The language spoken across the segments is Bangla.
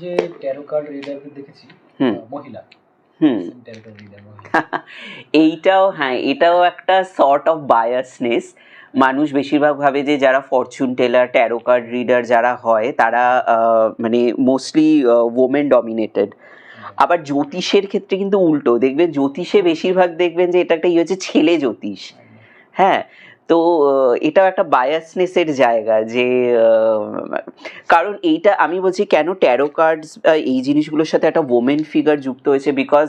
যে ট্যারো কার্ড রিডারদের দেখেছি মহিলা, ট্যারো কার্ড রিডার মহিলা, এইটাও হ্যাঁ, এটাও একটা সর্ট অফ বায়াসনেস। মানুষ বেশিরভাগ ভাবে যে যারা fortune teller, tarot card reader যারা হয় তারা মানে মোস্টলি ওমেন ডমিনেটেড। আবার জ্যোতিষের ক্ষেত্রে কিন্তু উল্টো, দেখবেন জ্যোতিষে বেশিরভাগ দেখবেন যে এটা একটা ইয়ে হচ্ছে ছেলে জ্যোতিষ। হ্যাঁ, তো এটাও একটা বায়াসনেসের জায়গা যে কারণ এইটা আমি বলছি কেন ট্যারো কার্ডস এই জিনিসগুলোর সাথে একটা ওমেন ফিগার যুক্ত হয়েছে, বিকজ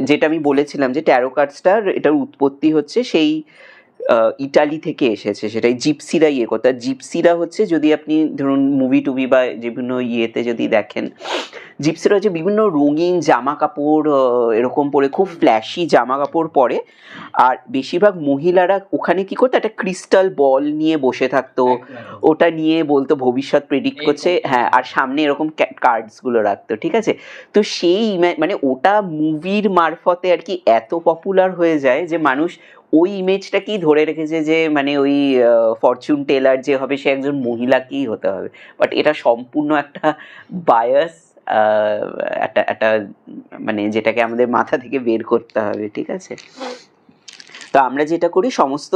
যেটা আমি বলেছিলাম যে ট্যারো কার্ডসটার এটার উৎপত্তি হচ্ছে সেই ইটালি থেকে এসেছে, সেটাই জিপসিরা ইয়ে করতে। জিপসিরা হচ্ছে, যদি আপনি ধরুন মুভি টুভি বা বিভিন্ন ইয়েতে যদি দেখেন, জিপসিরা হচ্ছে বিভিন্ন রঙিন জামা কাপড় এরকম পরে, খুব ফ্ল্যাশি জামা কাপড় পরে, আর বেশিরভাগ মহিলারা ওখানে কি করতো, একটা ক্রিস্টাল বল নিয়ে বসে থাকতো, ওটা নিয়ে বলতো ভবিষ্যৎ প্রেডিক্ট করছে, হ্যাঁ, আর সামনে এরকম কার্ডসগুলো রাখতো, ঠিক আছে। তো সেই মানে ওটা মুভির মারফতে আর কি এত পপুলার হয়ে যায় যে মানুষ ওই ইমেজটাকেই ধরে রেখেছে যে মানে ওই ফরচুন টেলার যে হবে সে একজন মহিলাকেই হতে হবে। বাট এটা সম্পূর্ণ একটা বায়াস, একটা মানে যেটাকে আমাদের মাথা থেকে বের করতে হবে, ঠিক আছে। তো আমরা যেটা করি, সমস্ত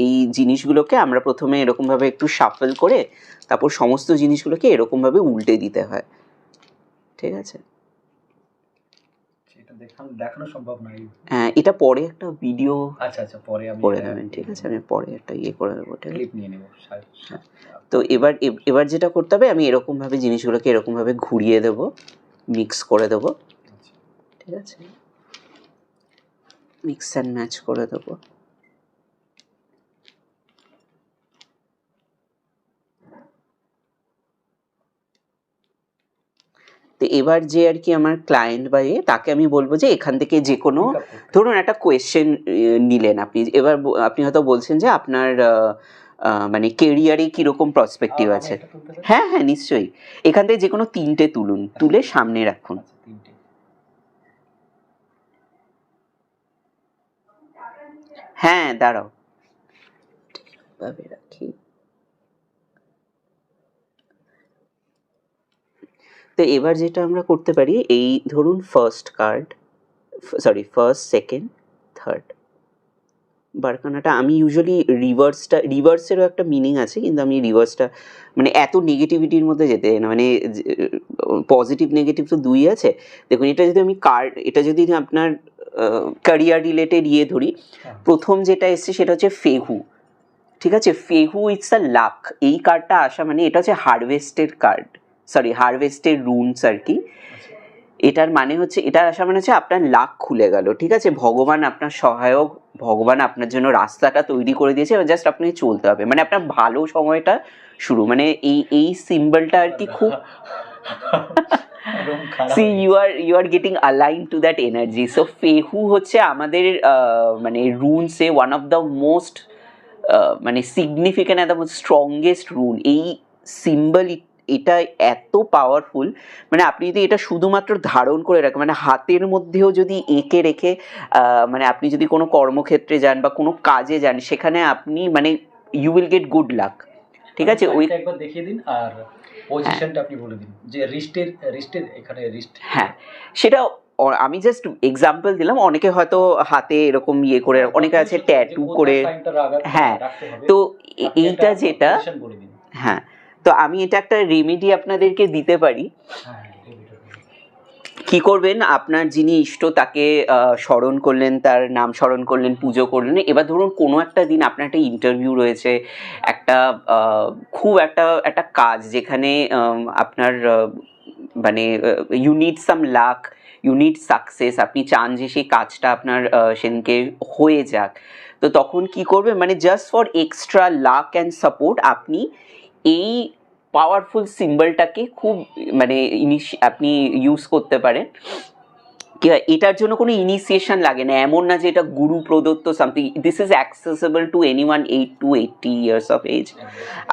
এই জিনিসগুলোকে আমরা প্রথমে এরকমভাবে একটু শাফল করে তারপর সমস্ত জিনিসগুলোকে এরকমভাবে উল্টে দিতে হয়, ঠিক আছে। দেখানো সম্ভব নয়। হ্যাঁ, এটা পরে একটা ভিডিও আচ্ছা পরে আমি করে দেবেন, ঠিক আছে, আমি পরে একটা ইয়ে করে দেবো, ক্লিপ নিয়ে নেব। তো এবার যেটা করতে হবে, আমি এরকম ভাবে জিনিসগুলোকে এরকম ভাবে ঘুরিয়ে দেব, মিক্স করে দেব, ঠিক আছে, মিক্স অ্যান্ড ম্যাচ করে দেব। তো এবার যে আর কি আমার ক্লায়েন্ট বা তাকে আমি বলবো যে এখান থেকে যে কোনো ধরুন একটা কোয়েশ্চেন নিলেন আপনি, এবার আপনি হয়তো বলছেন যে আপনার মানে কেরিয়ারে কিরকম প্রসপেক্টিভ আছে। হ্যাঁ হ্যাঁ নিশ্চয়ই, এখান থেকে যে কোনো 3টে তুলুন, তুলে সামনে রাখুন। হ্যাঁ দাঁড়াও, রাখি। তো এবার যেটা আমরা করতে পারি, এই ধরুন first card, sorry first second third বারকানাটা আমি ইউজুয়ালি রিভার্সেরও একটা মিনিং আছে, কিন্তু আমি রিভার্সটা মানে এত নেগেটিভিটির মধ্যে যেতে না, মানে পজিটিভ নেগেটিভ তো দুই আছে। দেখুন, এটা যদি আমি কার্ড, এটা যদি আপনার ক্যারিয়ার রিলেটেড ইয়ে ধরি, প্রথম যেটা এসছে সেটা হচ্ছে ফেহু, ঠিক আছে। ফেহু ইটস আ লাক, এই কার্ডটা আসা মানে এটা হচ্ছে হারভেস্টের কার্ড, সরি হারভেস্টের রুনস আর কি। এটার মানে হচ্ছে, এটার আসা মানে হচ্ছে আপনার লাক খুলে গেল, ঠিক আছে, ভগবান আপনার সহায়ক, ভগবান আপনার জন্য রাস্তাটা তৈরি করে দিয়েছে, এবার জাস্ট আপনাকে চলতে হবে, মানে আপনার ভালো সময়টা শুরু, মানে এই সিম্বলটা আর কি খুব see you are getting aligned to that energy. So ফেহু হচ্ছে আমাদের মানে রুনসে ওয়ান অফ দ্য মোস্ট মানে significant and the most strongest রুন। এই সিম্বল এটা এত পাওয়ারফুল, মানে আপনি যদি এটা শুধুমাত্র ধারণ করে রাখেন, মানে হাতের মধ্যেও যদি এঁকে রেখে মানে আপনি যদি কোনো কর্মক্ষেত্রে যান বা কোনো কাজে যান, সেখানে আপনি মানে you will get good luck, ঠিক আছে। ওই একবার দেখিয়ে দিন, আর পজিশনটা আপনি বলে দিন যে রিস্টের এখানে রিস্ট। হ্যাঁ, সেটা আমি জাস্ট এক্সাম্পল দিলাম, অনেকে হয়তো হাতে এরকম ইয়ে করে, অনেকে আছে ট্যাটু করে, হ্যাঁ। তো এইটা যেটা, হ্যাঁ, তো আমি এটা একটা রেমেডি আপনাদেরকে দিতে পারি। কি করবেন, আপনার যিনি ইষ্ট তাকে স্মরণ করলেন, তার নাম স্মরণ করলেন, পুজো করলেন। এবার ধরুন কোনো একটা দিন আপনার একটা ইন্টারভিউ রয়েছে, একটা খুব একটা কাজ যেখানে আপনার মানে you need some luck, you need success, আপনি চান যে সেই কাজটা আপনার সেদিনকে হয়ে যাক। তো তখন কি করবেন, মানে just for extra luck and support আপনি এই পাওয়ারফুল সিম্বলটাকে খুব মানে আপনি ইউজ করতে পারেন। এটার জন্য কোনো ইনিশিয়েশন লাগে না, এমন না যে এটা গুরু প্রদত্ত something, this is accessible to anyone 8 to 80 years of age.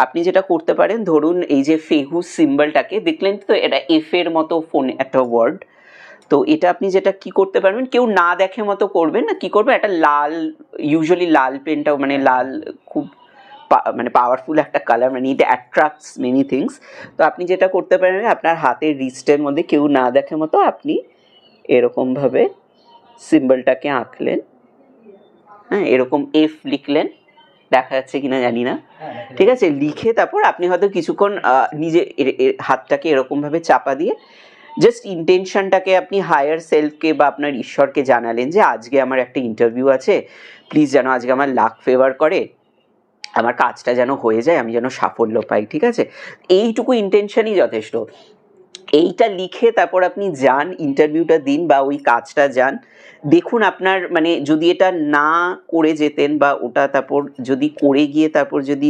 আপনি যেটা করতে পারেন, ধরুন এই যে ফেহু সিম্বলটাকে দেখলেন তো, এটা এফ এর মতো ফোন একটা ওয়ার্ড, তো এটা আপনি যেটা কি করতে পারবেন, কেউ না দেখে মতো করবেন না, কি করবেন, একটা লাল, ইউজুয়ালি লাল পেনটাও মানে লাল খুব মানে পাওয়ারফুল একটা কালার, মানে এটা অ্যাট্রাক্টস মেনি থিংস। তো আপনি যেটা করতে পারেন, আপনার হাতের রিস্টের মধ্যে কেউ না দেখে মতো আপনি এরকমভাবে সিম্বলটাকে আঁকলেন, হ্যাঁ, এরকম এফ লিখলেন, দেখা যাচ্ছে কিনা জানি না, ঠিক আছে, লিখে তারপর আপনি হয়তো কিছুক্ষণ নিজে হাতটাকে এরকমভাবে চাপা দিয়ে জাস্ট ইন্টেনশনটাকে আপনি হায়ার সেলফকে বা আপনার ঈশ্বরকে জানালেন যে আজকে আমার একটা ইন্টারভিউ আছে, প্লিজ যেন আজকে আমার লাক ফেভার করে, আমার কাজটা যেন হয়ে যায়, আমি যেন সাফল্য পাই, ঠিক আছে, এইটুকু ইন্টেনশনই যথেষ্ট। এইটা লিখে তারপর আপনি যান, ইন্টারভিউটা দিন বা ওই কাজটা যান, দেখুন আপনার মানে যদি এটা না করে যেতেন বা ওটা তারপর যদি করে গিয়ে তারপর যদি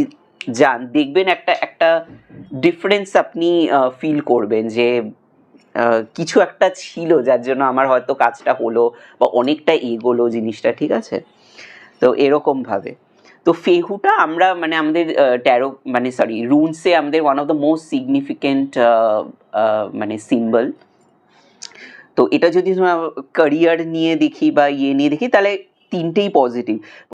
যান, দেখবেন একটা একটা ডিফারেন্স আপনি ফিল করবেন যে কিছু একটা ছিল যার জন্য আমার হয়তো কাজটা হলো বা অনেকটা এগোলো জিনিসটা, ঠিক আছে। তো এরকমভাবে তো ফেহুটা আমরা মানে আমাদের ট্যারো মানে সরি রুনসে আমাদের one of the most significant মানে সিম্বল। তো এটা যদি ক্যারিয়ার নিয়ে দেখি বা ইয়ে নিয়ে দেখি তাহলে তিনটেই পজিটিভ।